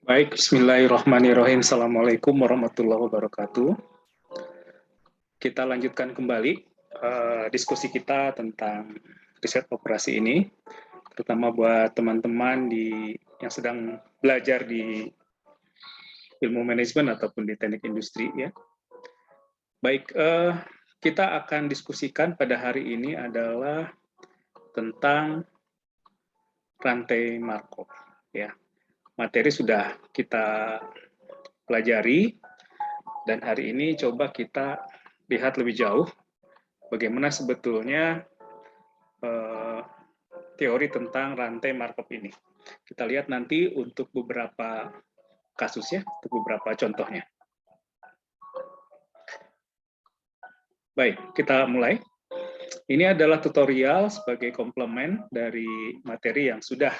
Baik, bismillahirrahmanirrahim. Assalamualaikum warahmatullahi wabarakatuh. Kita lanjutkan kembali diskusi kita tentang riset operasi ini, terutama buat teman-teman yang sedang belajar di ilmu manajemen ataupun di teknik industri, ya. Baik, kita akan diskusikan pada hari ini adalah tentang rantai Markov, ya. Materi sudah kita pelajari, dan hari ini coba kita lihat lebih jauh bagaimana sebetulnya teori tentang rantai Markov ini. Kita lihat nanti untuk beberapa kasus, ya, untuk beberapa contohnya. Baik, kita mulai. Ini adalah tutorial sebagai komplement dari materi yang sudah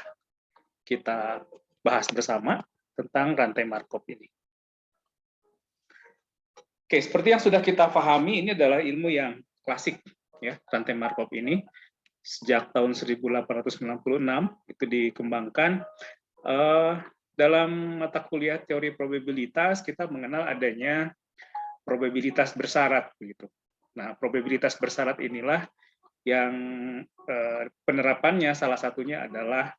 kita bahas bersama tentang rantai Markov ini. Oke, seperti yang sudah kita pahami, ini adalah ilmu yang klasik, ya, rantai Markov ini. Sejak tahun 1896 itu dikembangkan. Dalam mata kuliah teori probabilitas, kita mengenal adanya probabilitas bersyarat, begitu. Nah, probabilitas bersyarat inilah yang penerapannya salah satunya adalah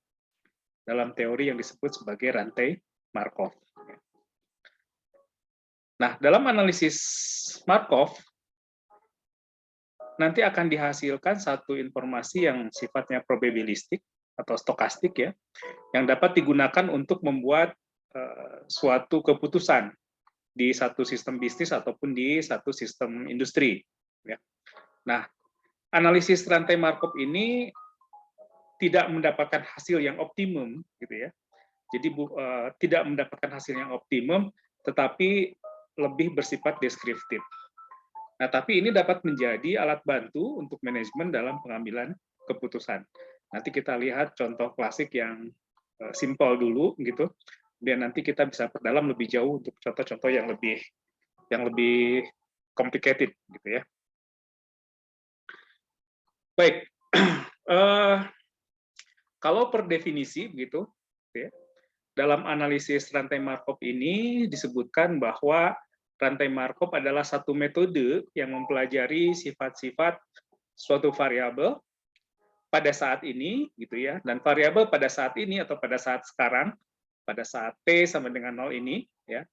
dalam teori yang disebut sebagai rantai Markov. Nah, dalam analisis Markov, nanti akan dihasilkan satu informasi yang sifatnya probabilistik atau stokastik, ya, yang dapat digunakan untuk membuat suatu keputusan di satu sistem bisnis ataupun di satu sistem industri. Ya. Nah, analisis rantai Markov ini tidak mendapatkan hasil yang optimum, gitu ya. Jadi tidak mendapatkan hasil yang optimum, tetapi lebih bersifat deskriptif. Nah, tapi ini dapat menjadi alat bantu untuk manajemen dalam pengambilan keputusan. Nanti kita lihat contoh klasik yang simpel dulu, gitu. Dan nanti kita bisa perdalam lebih jauh untuk contoh-contoh yang lebih complicated, gitu ya. Baik, kalau per definisi, begitu, ya, dalam analisis rantai Markov ini disebutkan bahwa rantai Markov adalah satu metode yang mempelajari sifat-sifat suatu variabel pada saat ini, gitu ya, dan variabel pada saat ini atau pada saat sekarang, pada saat T sama dengan 0 ini, ya,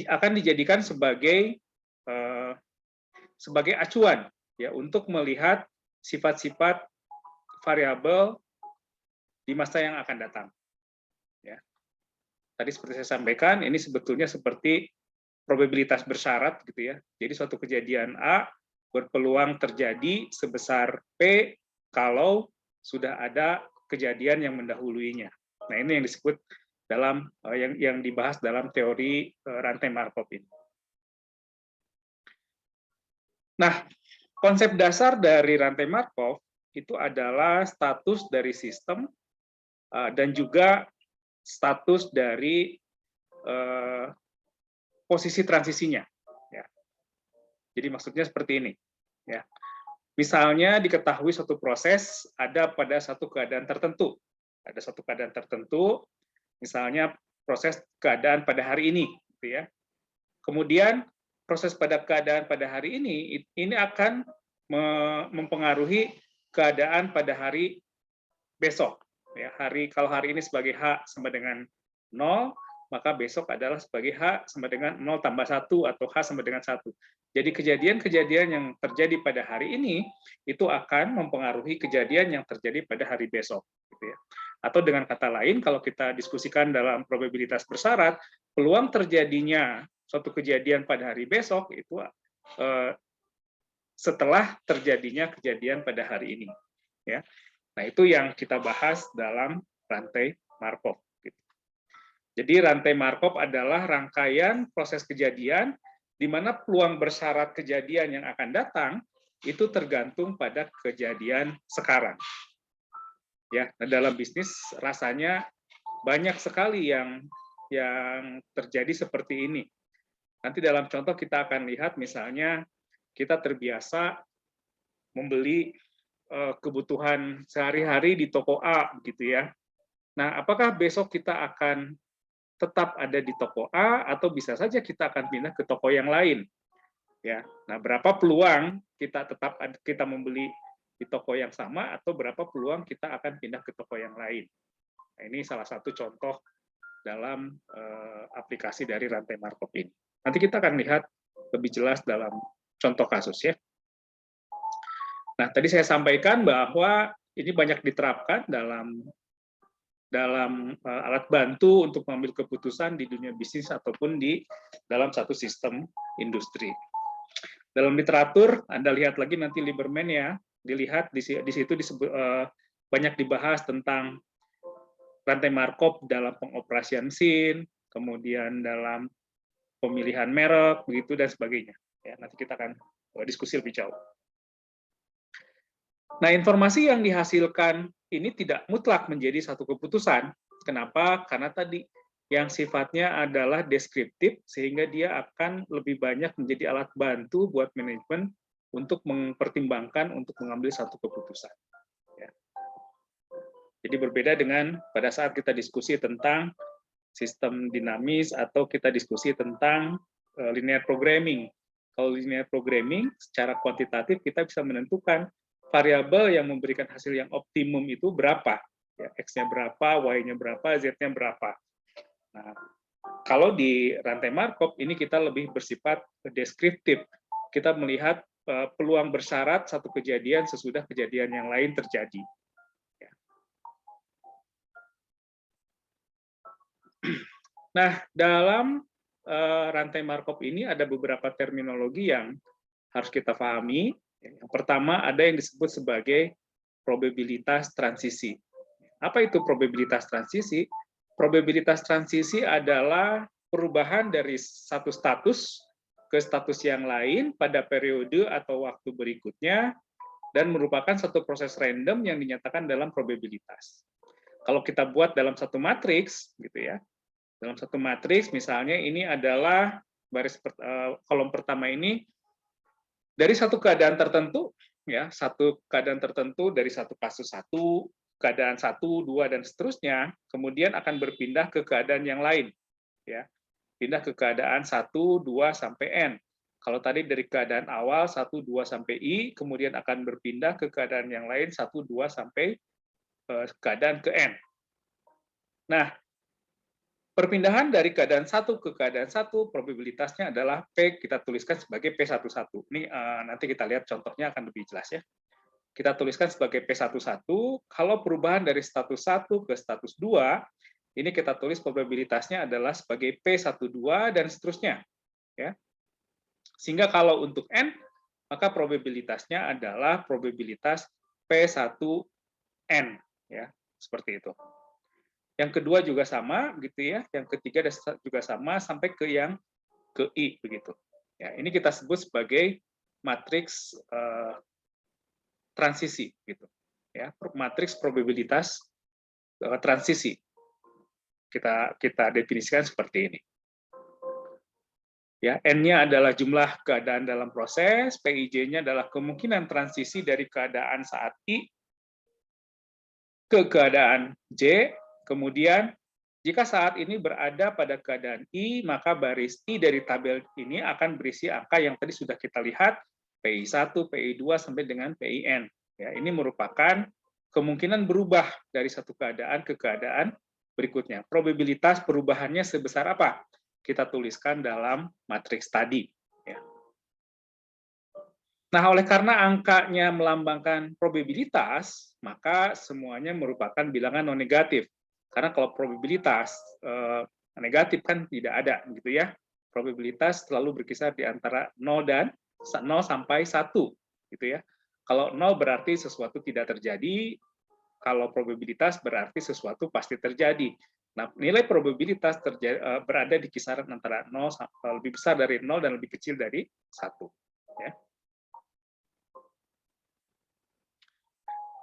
akan dijadikan sebagai acuan, ya, untuk melihat sifat-sifat variabel di masa yang akan datang. Ya. Tadi seperti saya sampaikan, ini sebetulnya seperti probabilitas bersyarat, gitu ya. Jadi suatu kejadian A berpeluang terjadi sebesar P kalau sudah ada kejadian yang mendahuluinya. Nah, ini yang disebut dalam yang dibahas dalam teori rantai Markov ini. Nah, konsep dasar dari rantai Markov itu adalah status dari sistem dan juga status dari posisi transisinya. Ya. Jadi maksudnya seperti ini. Ya. Misalnya diketahui suatu proses ada pada satu keadaan tertentu. Ada satu keadaan tertentu, misalnya proses keadaan pada hari ini. Gitu ya. Kemudian proses pada keadaan pada hari ini akan mempengaruhi keadaan pada hari besok. Ya, kalau hari ini sebagai H sama dengan 0, maka besok adalah sebagai H sama dengan 0 tambah 1 atau H sama dengan 1. Jadi kejadian-kejadian yang terjadi pada hari ini itu akan mempengaruhi kejadian yang terjadi pada hari besok. Gitu ya. Atau dengan kata lain, kalau kita diskusikan dalam probabilitas bersyarat, peluang terjadinya suatu kejadian pada hari besok itu setelah terjadinya kejadian pada hari ini. Ya. Nah, itu yang kita bahas dalam rantai Markov. Jadi rantai Markov adalah rangkaian proses kejadian di mana peluang bersyarat kejadian yang akan datang itu tergantung pada kejadian sekarang. Ya, nah dalam bisnis rasanya banyak sekali yang terjadi seperti ini. Nanti dalam contoh kita akan lihat misalnya kita terbiasa membeli kebutuhan sehari-hari di toko A, gitu ya. Nah, apakah besok kita akan tetap ada di toko A atau bisa saja kita akan pindah ke toko yang lain? Ya, nah berapa peluang kita membeli di toko yang sama atau berapa peluang kita akan pindah ke toko yang lain? Nah, ini salah satu contoh dalam aplikasi dari rantai markup ini. Nanti kita akan lihat lebih jelas dalam contoh kasus ya. Nah, tadi saya sampaikan bahwa ini banyak diterapkan dalam alat bantu untuk mengambil keputusan di dunia bisnis ataupun di dalam satu sistem industri. Dalam literatur, Anda lihat lagi nanti Lieberman ya, dilihat di situ disebut, banyak dibahas tentang rantai markup dalam pengoperasian mesin, kemudian dalam pemilihan merek, begitu dan sebagainya. Ya, nanti kita akan diskusi lebih jauh. Nah, informasi yang dihasilkan ini tidak mutlak menjadi satu keputusan. Kenapa? Karena tadi yang sifatnya adalah deskriptif, sehingga dia akan lebih banyak menjadi alat bantu buat manajemen untuk mempertimbangkan untuk mengambil satu keputusan. Ya. Jadi berbeda dengan pada saat kita diskusi tentang sistem dinamis atau kita diskusi tentang linear programming. Kalau linear programming, secara kuantitatif kita bisa menentukan variabel yang memberikan hasil yang optimum itu berapa. Ya, X-nya berapa, Y-nya berapa, Z-nya berapa. Nah, kalau di rantai markup ini kita lebih bersifat deskriptif. Kita melihat peluang bersyarat satu kejadian sesudah kejadian yang lain terjadi. Ya. Nah, dalam rantai markup ini ada beberapa terminologi yang harus kita pahami. Yang pertama ada yang disebut sebagai probabilitas transisi. Apa itu probabilitas transisi? Probabilitas transisi adalah perubahan dari satu status ke status yang lain pada periode atau waktu berikutnya dan merupakan satu proses random yang dinyatakan dalam probabilitas. Kalau kita buat dalam satu matriks, gitu ya, dalam satu matriks misalnya ini adalah kolom pertama ini dari satu keadaan tertentu, ya satu keadaan tertentu dari satu kasus satu, keadaan 1, 2, dan seterusnya, kemudian akan berpindah ke keadaan yang lain. Ya, pindah ke keadaan 1, 2, sampai N. Kalau tadi dari keadaan awal 1, 2, sampai I, kemudian akan berpindah ke keadaan yang lain 1, 2, sampai keadaan ke N. Nah, perpindahan dari keadaan 1 ke keadaan 1, probabilitasnya adalah P, kita tuliskan sebagai P11. Ini nanti kita lihat contohnya akan lebih jelas ya. Kita tuliskan sebagai P11, kalau perubahan dari status 1 ke status 2, ini kita tulis probabilitasnya adalah sebagai P12 dan seterusnya. Ya. Sehingga kalau untuk N, maka probabilitasnya adalah probabilitas P1N. Ya, seperti itu. Yang kedua juga sama, gitu ya. Yang ketiga juga sama sampai ke yang ke I, begitu. Ya, ini kita sebut sebagai matriks transisi, gitu. Ya, matriks probabilitas transisi. Kita definisikan seperti ini. Ya, N-nya adalah jumlah keadaan dalam proses, PIJ-nya adalah kemungkinan transisi dari keadaan saat I ke keadaan J. Kemudian, jika saat ini berada pada keadaan I, maka baris I dari tabel ini akan berisi angka yang tadi sudah kita lihat, PI1, PI2, sampai dengan PIN. Ya, ini merupakan kemungkinan berubah dari satu keadaan ke keadaan berikutnya. Probabilitas perubahannya sebesar apa? Kita tuliskan dalam matriks tadi. Ya. Nah, oleh karena angkanya melambangkan probabilitas, maka semuanya merupakan bilangan non-negatif. Karena kalau probabilitas negatif kan tidak ada, gitu ya. Probabilitas selalu berkisar di antara 0 sampai 1, gitu ya. Kalau 0 berarti sesuatu tidak terjadi, kalau probabilitas berarti sesuatu pasti terjadi. Nah, nilai probabilitas berada di kisaran antara 0 lebih besar dari 0 dan lebih kecil dari 1. Ya.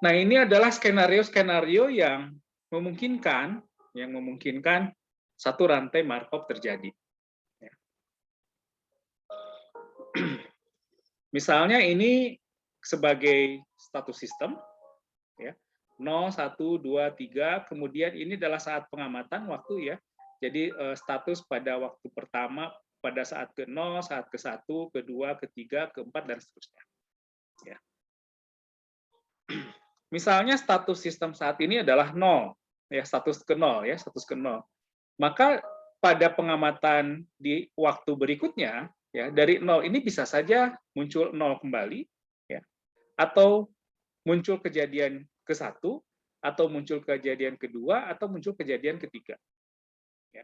Nah, ini adalah skenario-skenario yang memungkinkan satu rantai markup terjadi. Ya. Misalnya ini sebagai status sistem, ya. 0, 1, 2, 3, kemudian ini adalah saat pengamatan waktu ya. Jadi status pada waktu pertama, pada saat ke-0, saat ke-1, ke-2, ke-3, ke-4, dan seterusnya. Ya. Misalnya status sistem saat ini adalah 0, ya, status ke-0 ya, status ke-0. Maka pada pengamatan di waktu berikutnya, ya, dari 0 ini bisa saja muncul 0 kembali, ya, atau muncul kejadian ke-1, atau muncul kejadian kedua, atau muncul kejadian ketiga. Ya.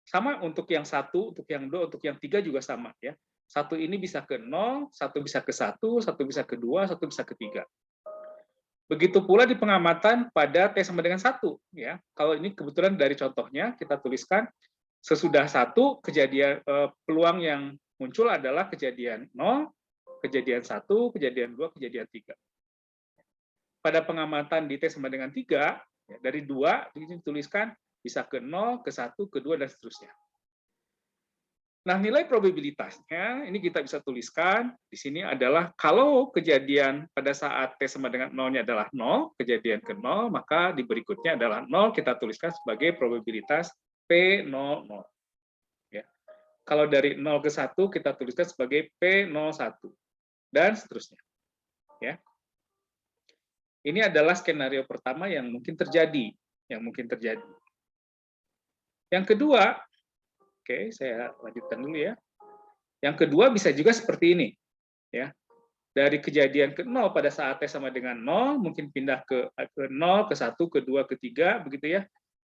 Sama untuk yang 1, untuk yang 2, untuk yang 3 juga sama. Ya. 1 ini bisa ke 0, 1 bisa ke 1, 1 bisa ke 2, 1 bisa ke 3. Begitu pula di pengamatan pada T sama dengan 1. Ya. Kalau ini kebetulan dari contohnya, kita tuliskan sesudah 1, kejadian peluang yang muncul adalah kejadian 0, kejadian 1, kejadian 2, kejadian 3. Pada pengamatan di T sama dengan 3, ya, dari 2, ini dituliskan bisa ke 0, ke 1, ke 2, dan seterusnya. Nah, nilai probabilitasnya, ini kita bisa tuliskan, di sini adalah kalau kejadian pada saat T sama dengan 0-nya adalah 0, kejadian ke 0, maka di berikutnya adalah 0, kita tuliskan sebagai probabilitas P00. Ya. Kalau dari 0 ke 1, kita tuliskan sebagai P01, dan seterusnya. Ya. Ini adalah skenario pertama yang mungkin terjadi. Yang kedua, oke, saya lanjutkan dulu ya. Yang kedua bisa juga seperti ini. Ya. Dari kejadian ke 0 pada saat T sama dengan 0, mungkin pindah ke 0, ke 1, ke 2, ke 3, begitu ya.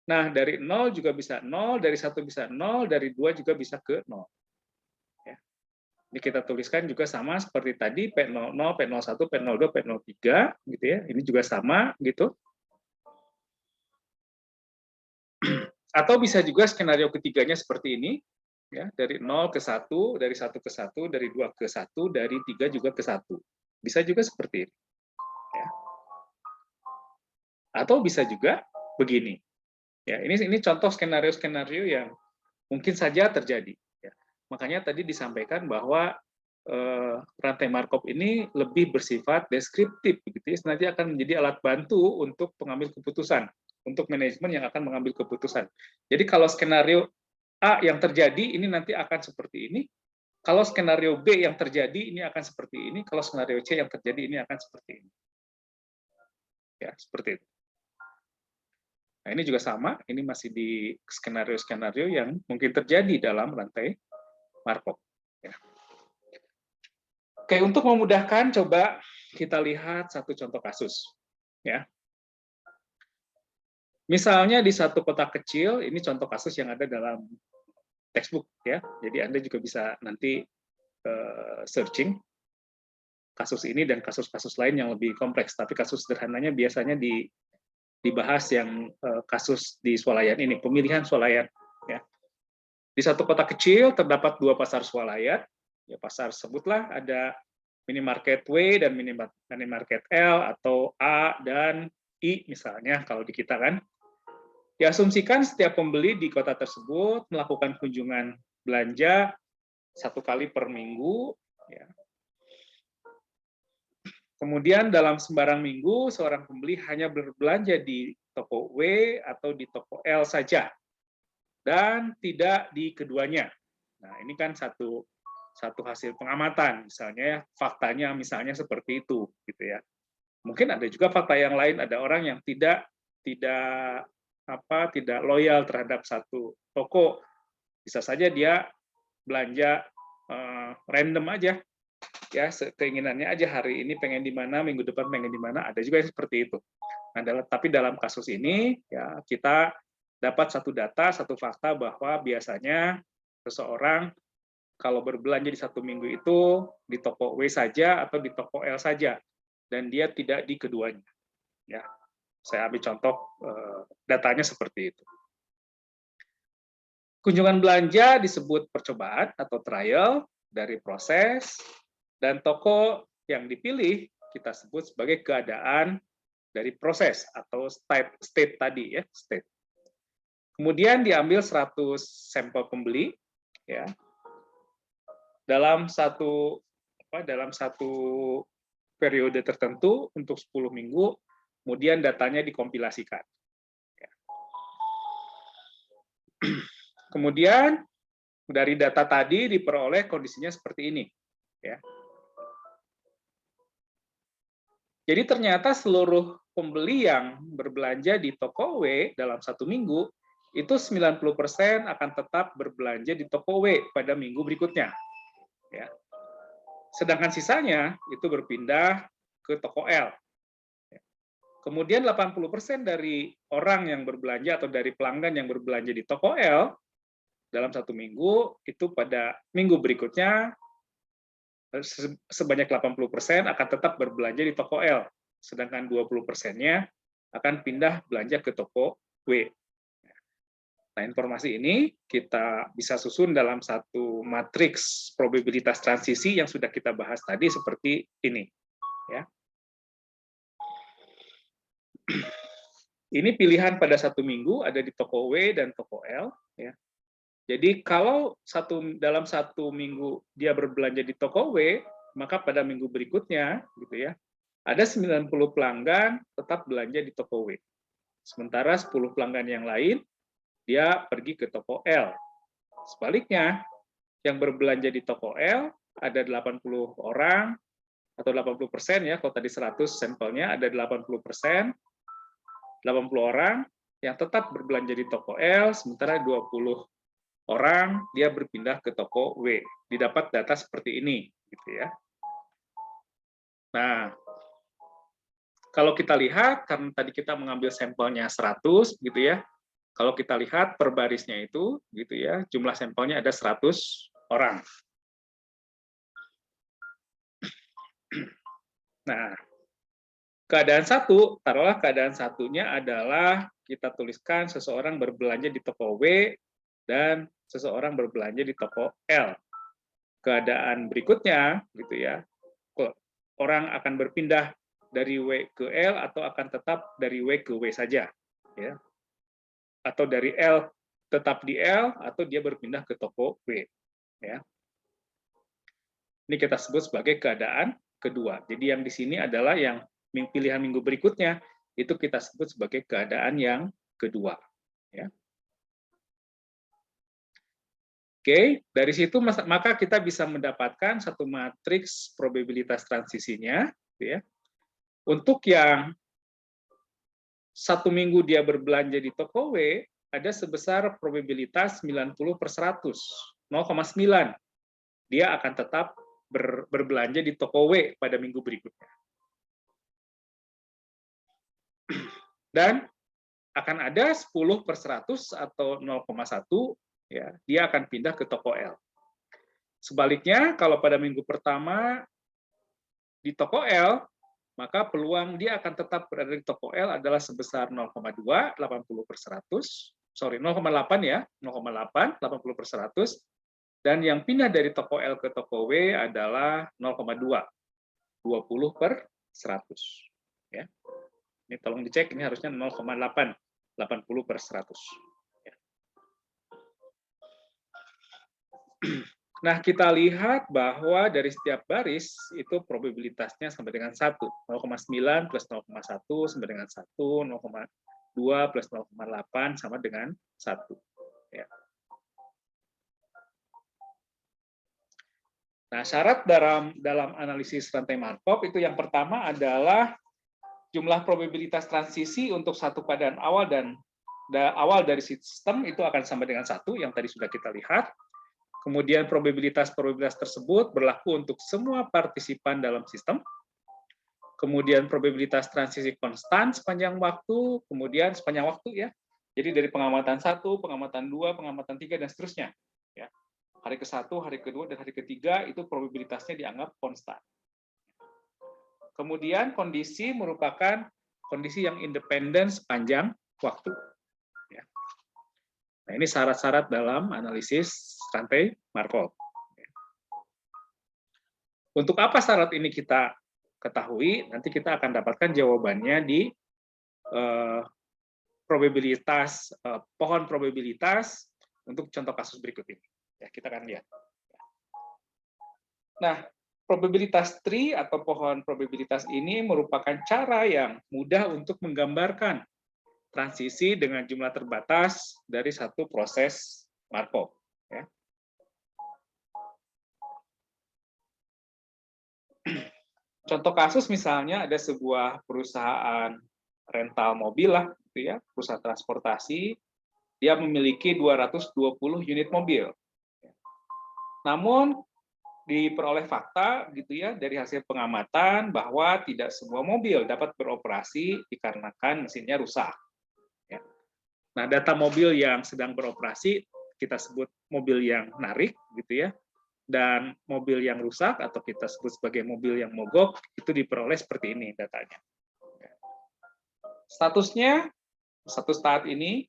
Nah, dari 0 juga bisa 0, dari 1 bisa 0, dari 2 juga bisa ke 0. Ya. Ini kita tuliskan juga sama seperti tadi, P00, P01, P02, P03, gitu ya. Ini juga sama, gitu. Atau bisa juga skenario ketiganya seperti ini, ya, dari 0 ke 1, dari 1 ke 1, dari 2 ke 1, dari 3 juga ke 1. Bisa juga seperti ini. Ya. Atau bisa juga begini. Ya, ini contoh skenario-skenario yang mungkin saja terjadi. Ya. Makanya tadi disampaikan bahwa rantai Markov ini lebih bersifat deskriptif, begitu ya. Nanti akan menjadi alat bantu untuk pengambil keputusan, untuk manajemen yang akan mengambil keputusan. Jadi kalau skenario A yang terjadi ini nanti akan seperti ini. Kalau skenario B yang terjadi ini akan seperti ini. Kalau skenario C yang terjadi ini akan seperti ini. Ya, seperti itu. Nah, ini juga sama. Ini masih di skenario-skenario yang mungkin terjadi dalam rantai Markov. Ya. Oke, untuk memudahkan, coba kita lihat satu contoh kasus. Ya. Misalnya di satu kota kecil, ini contoh kasus yang ada dalam textbook, ya. Jadi Anda juga bisa nanti searching kasus ini dan kasus-kasus lain yang lebih kompleks. Tapi kasus sederhananya biasanya dibahas yang kasus di swalayan ini, pemilihan swalayan. Ya. Di satu kota kecil terdapat 2 pasar swalayan. Ya, pasar sebutlah ada minimarket W dan minimarket L, atau A dan I misalnya kalau di kita kan. Diasumsikan setiap pembeli di kota tersebut melakukan kunjungan belanja 1 kali per minggu. Ya. Kemudian dalam sembarang minggu, seorang pembeli hanya berbelanja di toko W atau di toko L saja, dan tidak di keduanya. Nah, ini kan satu hasil pengamatan, misalnya faktanya misalnya seperti itu, gitu ya. Mungkin ada juga fakta yang lain, ada orang yang tidak loyal terhadap satu toko, bisa saja dia belanja random aja, ya, keinginannya aja, hari ini pengen di mana, minggu depan pengen di mana, ada juga yang seperti itu. Nah, tapi dalam kasus ini ya kita dapat satu data, satu fakta bahwa biasanya seseorang kalau berbelanja di 1 minggu itu di toko W saja atau di toko L saja, dan dia tidak di keduanya. Ya, saya ambil contoh datanya seperti itu. Kunjungan belanja disebut percobaan atau trial dari proses, dan toko yang dipilih kita sebut sebagai keadaan dari proses atau state tadi ya, state. Kemudian diambil 100 sampel pembeli ya. Dalam satu periode tertentu untuk 10 minggu, kemudian datanya dikompilasikan. Kemudian dari data tadi diperoleh kondisinya seperti ini. Ya. Jadi ternyata seluruh pembeli yang berbelanja di toko W dalam 1 minggu, itu 90% akan tetap berbelanja di toko W pada minggu berikutnya. Ya. Sedangkan sisanya itu berpindah ke toko L. Kemudian 80% dari orang yang berbelanja atau dari pelanggan yang berbelanja di toko L dalam 1 minggu, itu pada minggu berikutnya sebanyak 80% akan tetap berbelanja di toko L, sedangkan 20%-nya akan pindah belanja ke toko W. Nah, informasi ini kita bisa susun dalam satu matriks probabilitas transisi yang sudah kita bahas tadi seperti ini. Ya. Ini pilihan pada 1 minggu ada di toko W dan toko L. Ya. Jadi kalau dalam 1 minggu dia berbelanja di toko W, maka pada minggu berikutnya, gitu ya, ada 90 pelanggan tetap belanja di toko W. Sementara 10 pelanggan yang lain dia pergi ke toko L. Sebaliknya, yang berbelanja di toko L ada 80 orang atau 80% ya, kalau tadi 100 sampelnya ada 80%, 80 orang yang tetap berbelanja di toko L, sementara 20 orang dia berpindah ke toko W. Didapat data seperti ini, gitu ya. Nah, kalau kita lihat karena tadi kita mengambil sampelnya 100, gitu ya. Kalau kita lihat per barisnya itu, gitu ya, jumlah sampelnya ada 100 orang. Nah, keadaan satu, taruhlah keadaan satunya adalah kita tuliskan seseorang berbelanja di toko W dan seseorang berbelanja di toko L. Keadaan berikutnya, gitu ya, orang akan berpindah dari W ke L atau akan tetap dari W ke W saja, ya. Atau dari L tetap di L atau dia berpindah ke toko W, ya. Ini kita sebut sebagai keadaan kedua. Jadi yang di sini adalah yang pilihan minggu berikutnya itu kita sebut sebagai keadaan yang kedua, ya. Oke, dari situ maka kita bisa mendapatkan satu matriks probabilitas transisinya, ya. Untuk yang 1 minggu dia berbelanja di toko W, ada sebesar probabilitas 90/100, 0,9. Dia akan tetap berbelanja di toko W pada minggu berikutnya. Dan akan ada 10/100 atau 0,1, ya, dia akan pindah ke toko L. Sebaliknya, kalau pada minggu pertama di toko L, maka peluang dia akan tetap berada di toko L adalah sebesar 0,2, 80/100, 0,8 ya, 0,8, 80/100, dan yang pindah dari toko L ke toko W adalah 0,2, 20/100. Ya. Ini tolong dicek, ini harusnya 0,8, 80/100. Ya. Nah, kita lihat bahwa dari setiap baris itu probabilitasnya sampai dengan 1. 0,9 plus 0,1 sama dengan 1, 0,2 plus 0,8 sama dengan 1. Ya. Nah, syarat dalam analisis rantai Markov itu yang pertama adalah jumlah probabilitas transisi untuk satu keadaan awal dan awal dari sistem itu akan sama dengan 1, yang tadi sudah kita lihat. Kemudian probabilitas tersebut berlaku untuk semua partisipan dalam sistem. Kemudian probabilitas transisi konstan sepanjang waktu, kemudian sepanjang waktu ya. Jadi dari pengamatan 1, pengamatan 2, pengamatan 3 dan seterusnya. Ya. Hari ke-1, hari ke-2 dan hari ke-3 itu probabilitasnya dianggap konstan. Kemudian kondisi merupakan kondisi yang independen sepanjang waktu. Ya. Nah, ini syarat-syarat dalam analisis rantai Markov. Untuk apa syarat ini kita ketahui, nanti kita akan dapatkan jawabannya di probabilitas, pohon probabilitas untuk contoh kasus berikut ini. Ya, kita akan lihat. Nah, probabilitas tree atau pohon probabilitas ini merupakan cara yang mudah untuk menggambarkan transisi dengan jumlah terbatas dari satu proses Markov. Ya. Contoh kasus misalnya ada sebuah perusahaan rental mobil lah, gitu ya, perusahaan transportasi, dia memiliki 220 unit mobil. Namun diperoleh fakta gitu ya dari hasil pengamatan bahwa tidak semua mobil dapat beroperasi dikarenakan mesinnya rusak. Ya. Nah, data mobil yang sedang beroperasi kita sebut mobil yang narik gitu ya, dan mobil yang rusak atau kita sebut sebagai mobil yang mogok itu diperoleh seperti ini datanya. Statusnya status saat ini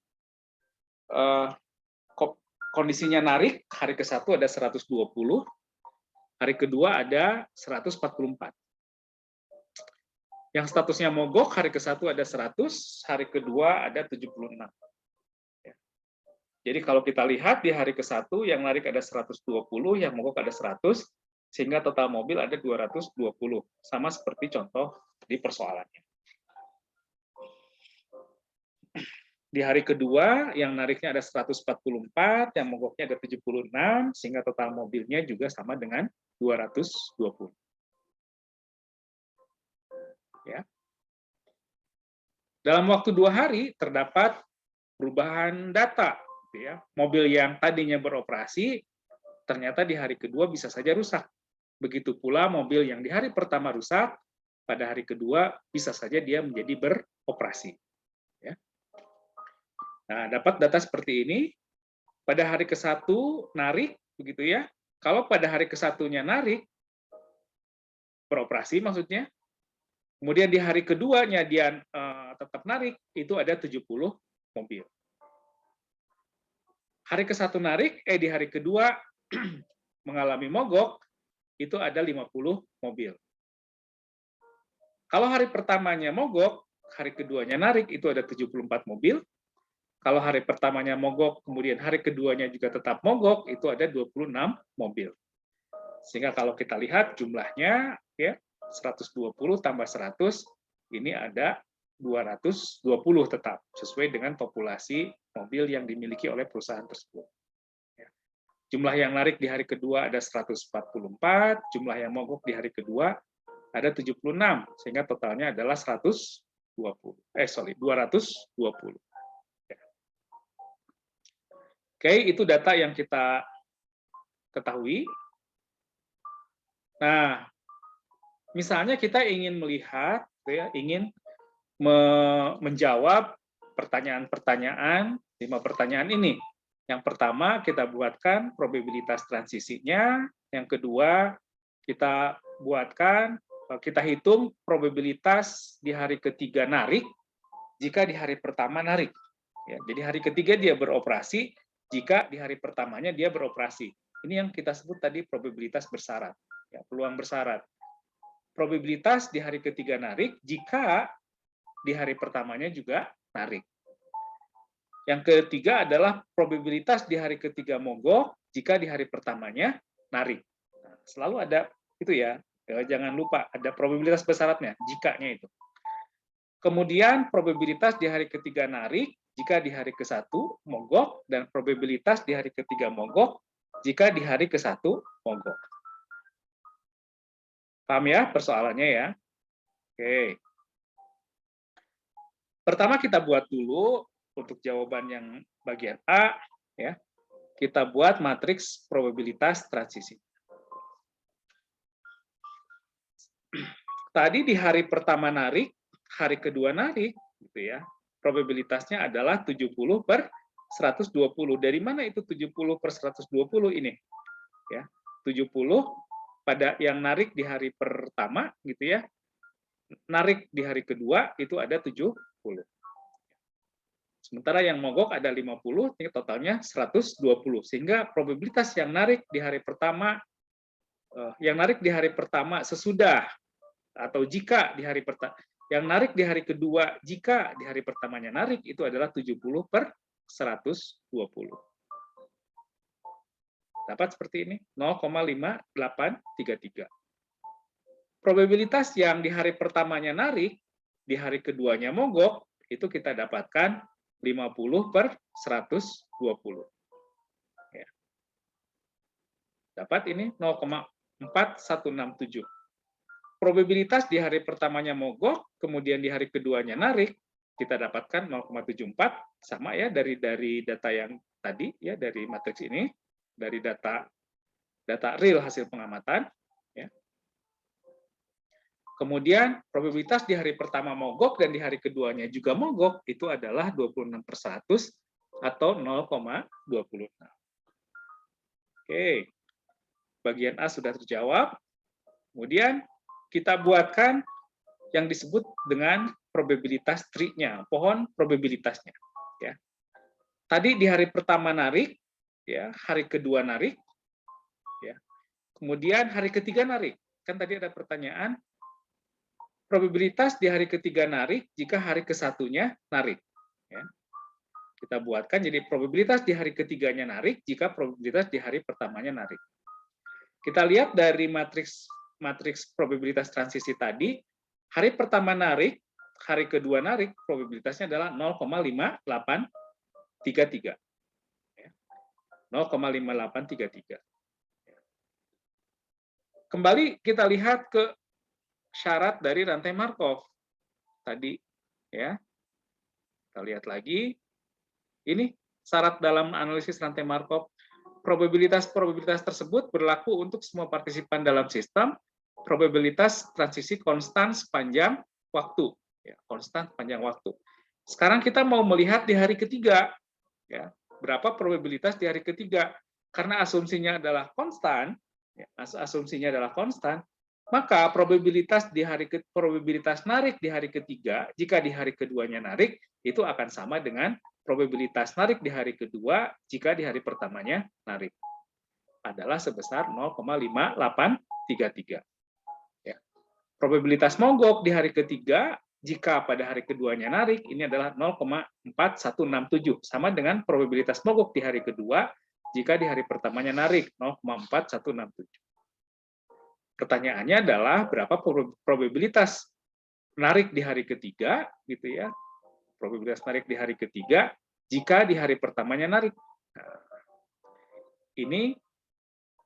kondisinya narik, hari ke-1 ada 120, hari kedua ada 144. Yang statusnya mogok, hari ke-1 ada 100, hari kedua ada 76. Jadi kalau kita lihat di hari ke-1 yang narik ada 120, yang mogok ada 100, sehingga total mobil ada 220. Sama seperti contoh di persoalannya. Di hari kedua, yang nariknya ada 144, yang mogoknya ada 76, sehingga total mobilnya juga sama dengan 220. Ya. Dalam waktu 2 hari, terdapat perubahan data. Ya. Mobil yang tadinya beroperasi, ternyata di hari kedua bisa saja rusak. Begitu pula mobil yang di hari pertama rusak, pada hari kedua bisa saja dia menjadi beroperasi. Ya. Nah, dapat data seperti ini, pada hari ke-1 narik, begitu ya. Kalau pada hari ke-1-nya narik, beroperasi maksudnya, kemudian di hari keduanya dia tetap narik, itu ada 70 mobil. Hari ke-1 narik, di hari kedua mengalami mogok, itu ada 50 mobil. Kalau hari pertamanya mogok, hari keduanya narik, itu ada 74 mobil. Kalau hari pertamanya mogok, kemudian hari keduanya juga tetap mogok, itu ada 26 mobil. Sehingga kalau kita lihat jumlahnya, ya 120 tambah 100, ini ada 220 tetap, sesuai dengan populasi mobil yang dimiliki oleh perusahaan tersebut. Ya. Jumlah yang narik di hari kedua ada 144, jumlah yang mogok di hari kedua ada 76, sehingga totalnya adalah 220. Oke, itu data yang kita ketahui. Nah, misalnya kita ingin melihat, ya, ingin menjawab pertanyaan-pertanyaan, 5 pertanyaan ini. Yang pertama, kita buatkan probabilitas transisinya. Yang kedua, kita hitung probabilitas di hari ketiga narik, jika di hari pertama narik. Ya, jadi hari ketiga dia beroperasi, jika di hari pertamanya dia beroperasi. Ini yang kita sebut tadi probabilitas bersyarat, ya, peluang bersyarat. Probabilitas di hari ketiga narik jika di hari pertamanya juga narik. Yang ketiga adalah probabilitas di hari ketiga mogok jika di hari pertamanya narik. Nah, selalu ada itu ya, jangan lupa ada probabilitas bersyaratnya, jikanya itu. Kemudian probabilitas di hari ketiga narik jika di hari ke-1 mogok, dan probabilitas di hari ketiga mogok jika di hari ke-1 mogok. Paham ya persoalannya ya? Oke. Pertama kita buat dulu untuk jawaban yang bagian A, ya. Kita buat matriks probabilitas transisi. Tadi di hari pertama narik, hari kedua narik, gitu ya. Probabilitasnya adalah 70 per 120. Dari mana itu 70 per 120 ini? Ya, 70 pada yang narik di hari pertama, gitu ya. Narik di hari kedua itu ada 70. Sementara yang mogok ada 50, totalnya 120. Sehingga probabilitas yang narik di hari pertama sesudah atau jika di hari pertama, yang narik di hari kedua jika di hari pertamanya narik itu adalah 70 per 120. Dapat seperti ini, 0,5833. Probabilitas yang di hari pertamanya narik, di hari keduanya mogok, itu kita dapatkan 50/120. Ya. Dapat ini 0,4167. Probabilitas di hari pertamanya mogok, kemudian di hari keduanya narik, kita dapatkan 0,74, sama ya dari data yang tadi, ya dari matriks ini, dari data real hasil pengamatan. Ya. Kemudian probabilitas di hari pertama mogok dan di hari keduanya juga mogok, itu adalah 26/100 atau 0,26. Oke, bagian A sudah terjawab. Kemudian kita buatkan yang disebut dengan probabilitas tree-nya, pohon probabilitasnya. Ya. Tadi di hari pertama narik, ya, hari kedua narik, ya. Kemudian hari ketiga narik. Kan tadi ada pertanyaan, probabilitas di hari ketiga narik jika hari ke-1-nya narik. Ya. Kita buatkan jadi probabilitas di hari ketiganya narik jika probabilitas di hari pertamanya narik. Kita lihat dari matriks probabilitas transisi tadi, hari pertama narik, hari kedua narik, probabilitasnya adalah 0,5833. 0,5833. Kembali kita lihat ke syarat dari rantai Markov tadi, ya. Kita lihat lagi. Ini syarat dalam analisis rantai Markov. Probabilitas tersebut berlaku untuk semua partisipan dalam sistem. Probabilitas transisi konstan sepanjang waktu, ya, konstan sepanjang waktu. Sekarang kita mau melihat di hari ketiga, ya, berapa probabilitas di hari ketiga? Karena asumsinya adalah konstan, ya, maka probabilitas narik di hari ketiga jika di hari keduanya narik itu akan sama dengan probabilitas narik di hari kedua jika di hari pertamanya narik, adalah sebesar 0,5833. Ya. Probabilitas mogok di hari ketiga jika pada hari keduanya narik ini adalah 0,4167, sama dengan probabilitas mogok di hari kedua jika di hari pertamanya narik, 0,4167. Pertanyaannya adalah berapa probabilitas narik di hari ketiga, gitu ya? Probabilitas narik di hari ketiga jika di hari pertamanya narik. Nah, ini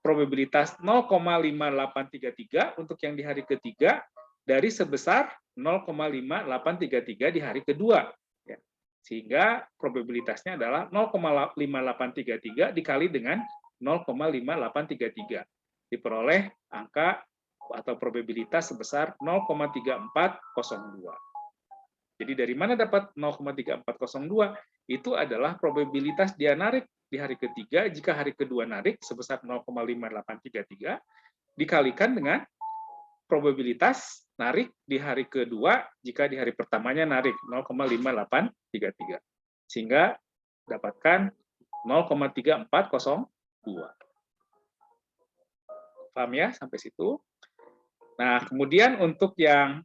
probabilitas 0,5833 untuk yang di hari ketiga dari sebesar 0,5833 di hari kedua. Ya. Sehingga probabilitasnya adalah 0,5833 dikali dengan 0,5833. Diperoleh angka atau probabilitas sebesar 0,3402. Jadi dari mana dapat 0,3402? Itu adalah probabilitas dia narik di hari ketiga jika hari kedua narik sebesar 0,5833 dikalikan dengan probabilitas narik di hari kedua jika di hari pertamanya narik 0,5833. Sehingga dapatkan 0,3402. Paham ya sampai situ? Nah, kemudian untuk yang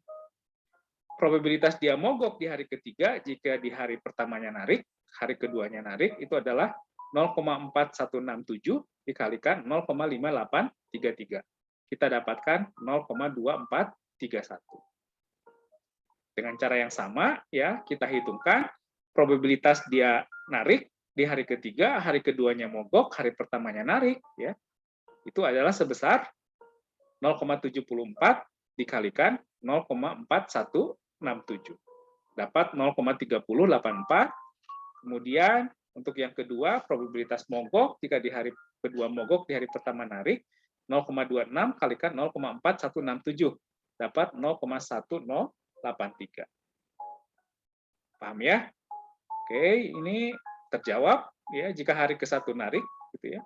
probabilitas dia mogok di hari ketiga jika di hari pertamanya narik, hari keduanya narik, itu adalah 0,4167 dikalikan 0,5833. Kita dapatkan 0,2431. Dengan cara yang sama, ya kita hitungkan probabilitas dia narik di hari ketiga, hari keduanya mogok, hari pertamanya narik, ya itu adalah sebesar 0,74 dikalikan 0,4167. Dapat 0,3084. Kemudian untuk yang kedua, probabilitas mogok jika di hari kedua mogok, di hari pertama narik, 0,26 kalikan 0,4167. Dapat 0,1083. Paham ya? Oke, ini terjawab ya jika hari ke-1 narik gitu ya.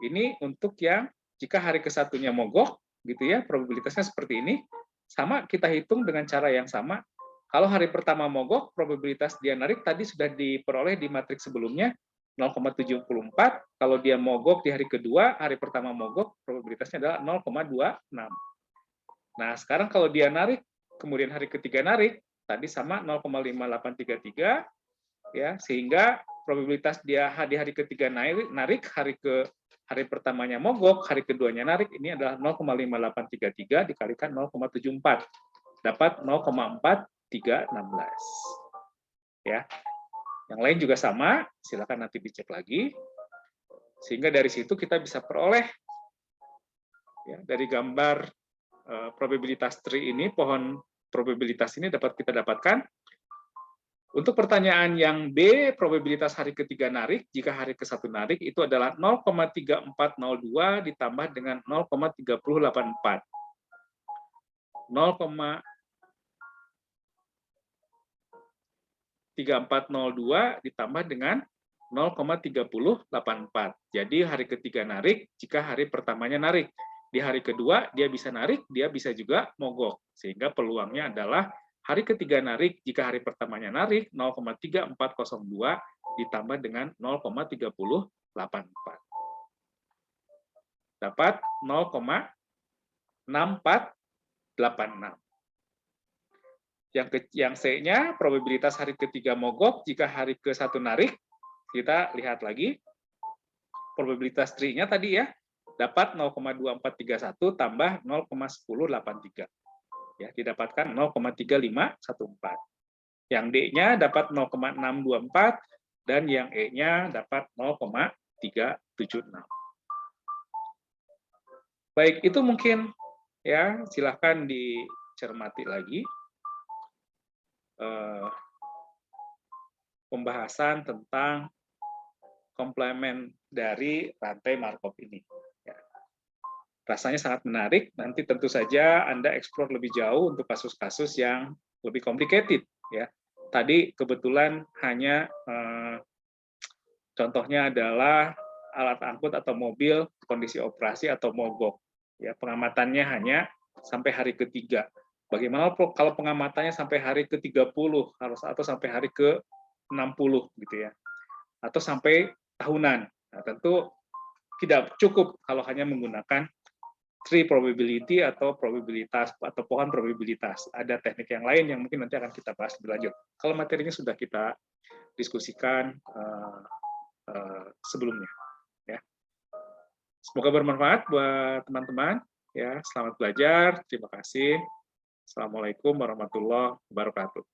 Ini untuk yang jika hari ke-1-nya mogok, gitu ya, probabilitasnya seperti ini, sama kita hitung dengan cara yang sama. Kalau hari pertama mogok, probabilitas dia narik tadi sudah diperoleh di matriks sebelumnya, 0,74. Kalau dia mogok di hari kedua, hari pertama mogok, probabilitasnya adalah 0,26. Nah, sekarang kalau dia narik, kemudian hari ketiga narik, tadi sama 0,5833, ya, sehingga probabilitas dia di hari ketiga narik, hari pertamanya mogok, hari keduanya narik, ini adalah 0,5833 dikalikan 0,74. Dapat 0,4316. Ya. Yang lain juga sama, silakan nanti dicek lagi. Sehingga dari situ kita bisa peroleh ya, dari gambar probabilitas tree ini, pohon probabilitas ini dapat kita dapatkan. Untuk pertanyaan yang B, probabilitas hari ketiga narik, jika hari ke-1 narik, itu adalah 0,3402 ditambah dengan 0,3084. 0,3402 ditambah dengan 0,3084. Jadi hari ketiga narik, jika hari pertamanya narik. Di hari kedua, dia bisa narik, dia bisa juga mogok. Sehingga peluangnya adalah hari ketiga narik, jika hari pertamanya narik, 0,3402 ditambah dengan 0,3084. Dapat 0,6486. Yang C-nya, probabilitas hari ketiga mogok, jika hari ke-1 narik, kita lihat lagi, probabilitas tree-nya tadi ya, dapat 0,2431 tambah 0,1083. Ya, didapatkan 0,3514. Yang D-nya dapat 0,624 dan yang E-nya dapat 0,376. Baik, itu mungkin ya, silahkan dicermati lagi pembahasan tentang komplement dari rantai Markov ini. Ya. Rasanya sangat menarik, nanti tentu saja Anda eksplor lebih jauh untuk kasus-kasus yang lebih complicated. Ya. Tadi kebetulan hanya contohnya adalah alat angkut atau mobil kondisi operasi atau mogok. Ya, pengamatannya hanya sampai hari ketiga. Bagaimana kalau pengamatannya sampai hari ke-30 harus atau sampai hari ke-60 gitu ya. Atau sampai tahunan. Nah, tentu tidak cukup kalau hanya menggunakan tree probability atau probabilitas atau pohon probabilitas. Ada teknik yang lain yang mungkin nanti akan kita bahas lebih lanjut. Kalau materinya sudah kita diskusikan sebelumnya. Ya. Semoga bermanfaat buat teman-teman. Ya, selamat belajar. Terima kasih. Assalamualaikum warahmatullahi wabarakatuh.